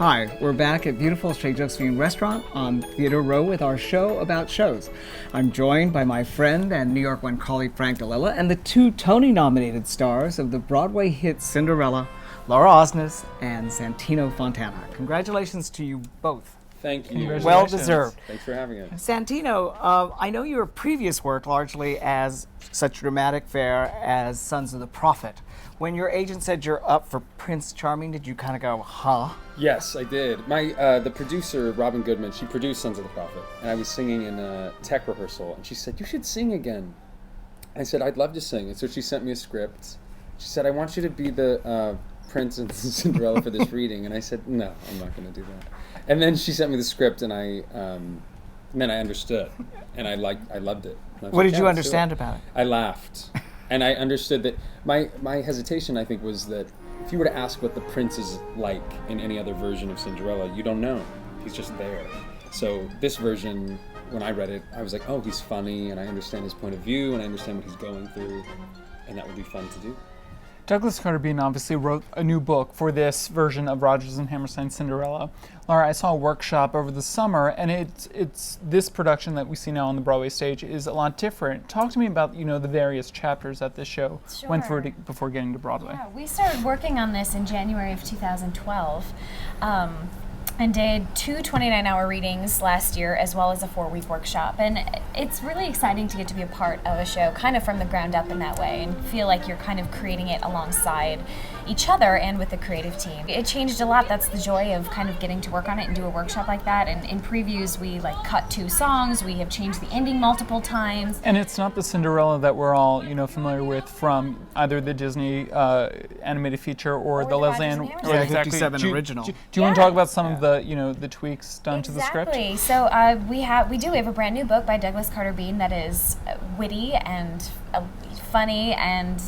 Hi, we're back at beautiful Chez Josephine Restaurant on Theater Row with our show about shows. I'm joined by my friend and New York One colleague Frank DeLilla and the two Tony-nominated stars of the Broadway hit Cinderella, Laura Osnes and Santino Fontana. Congratulations to you both. Thank you. Well deserved. Thanks for having us. Santino, I know your previous work largely as such dramatic fare as Sons of the Prophet. When your agent said you're up for Prince Charming, did you kind of go, huh? Yes, I did. The producer, Robin Goodman, she produced Sons of the Prophet, and I was singing in a tech rehearsal, and she said, "You should sing again." I said, "I'd love to sing," and so she sent me a script. She said, "I want you to be the Prince and Cinderella for this reading," and I said, "No, I'm not going to do that." And then she sent me the script, and then I understood, and I loved it. What did you understand about it? I laughed. And I understood that my hesitation, I think, was that if you were to ask what the prince is like in any other version of Cinderella, you don't know. He's just there. So this version, when I read it, I was like, oh, he's funny, and I understand his point of view, and I understand what he's going through, and that would be fun to do. Douglas Carter Beane obviously wrote a new book for this version of Rodgers and Hammerstein's Cinderella. Laura, I saw a workshop over the summer, and it's this production that we see now on the Broadway stage is a lot different. Talk to me about the various chapters that this show went through before getting to Broadway. Yeah, we started working on this in January of 2012. And did 2 29-hour readings last year as well as a 4-week workshop. And it's really exciting to get to be a part of a show kind of from the ground up in that way and feel like you're kind of creating it alongside each other and with the creative team. It changed a lot. That's the joy of kind of getting to work on it and do a workshop like that. And in previews, we cut 2 songs. We have changed the ending multiple times. And it's not the Cinderella that we're all familiar with from either the Disney animated feature or the Leslie Ann or the 57 original. Do you want to talk about some of the tweaks done to the script? Exactly. So we have a brand new book by Douglas Carter Beane that is witty and funny and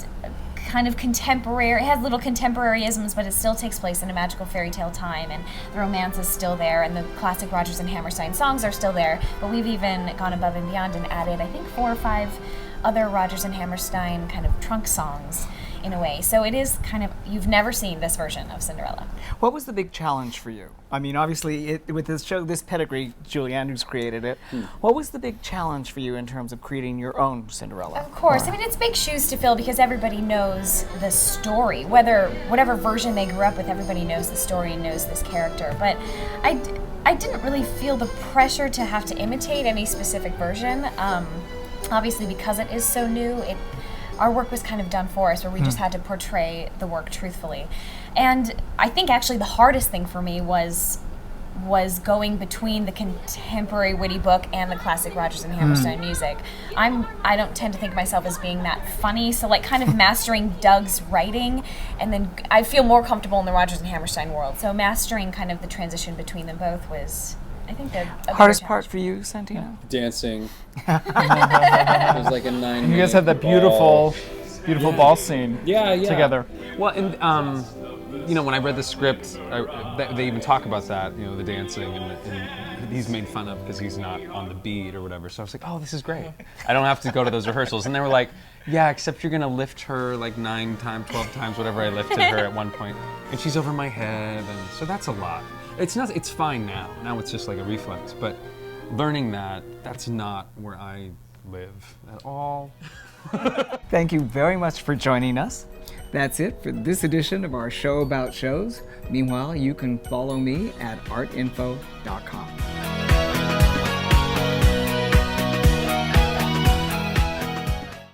kind of contemporary. It has little contemporaryisms, but it still takes place in a magical fairy tale time, and the romance is still there, and the classic Rodgers and Hammerstein songs are still there. But we've even gone above and beyond and added, I think, 4 or 5 other Rodgers and Hammerstein kind of trunk songs in a way. So it is kind of, you've never seen this version of Cinderella. What was the big challenge for you? I mean, obviously, with this show, this pedigree, Julie Andrews created it. What was the big challenge for you in terms of creating your own Cinderella? Of course. I mean, it's big shoes to fill because everybody knows the story. Whatever version they grew up with, everybody knows the story and knows this character. But I didn't really feel the pressure to have to imitate any specific version. Obviously, because it is so new, our work was kind of done for us, where we just had to portray the work truthfully. And I think actually the hardest thing for me was going between the contemporary witty book and the classic Rodgers and Hammerstein music. I don't tend to think of myself as being that funny, so like kind of mastering Doug's writing, and then I feel more comfortable in the Rodgers and Hammerstein world. So mastering kind of the transition between them both was, I think, the hardest part for you, Santino? Dancing. It was like a 9-minute You guys had that beautiful ball scene together. Well, and when I read the script, they even talk about that, the dancing, and he's made fun of because he's not on the beat or whatever. So I was like, oh, this is great. I don't have to go to those rehearsals. And they were like, yeah, except you're going to lift her like 9 times, 12 times, whatever I lifted her at one point. And she's over my head, and so that's a lot. It's fine now. Now it's just like a reflex. But learning that's not where I live at all. Thank you very much for joining us. That's it for this edition of our show about shows. Meanwhile, you can follow me at artinfo.com.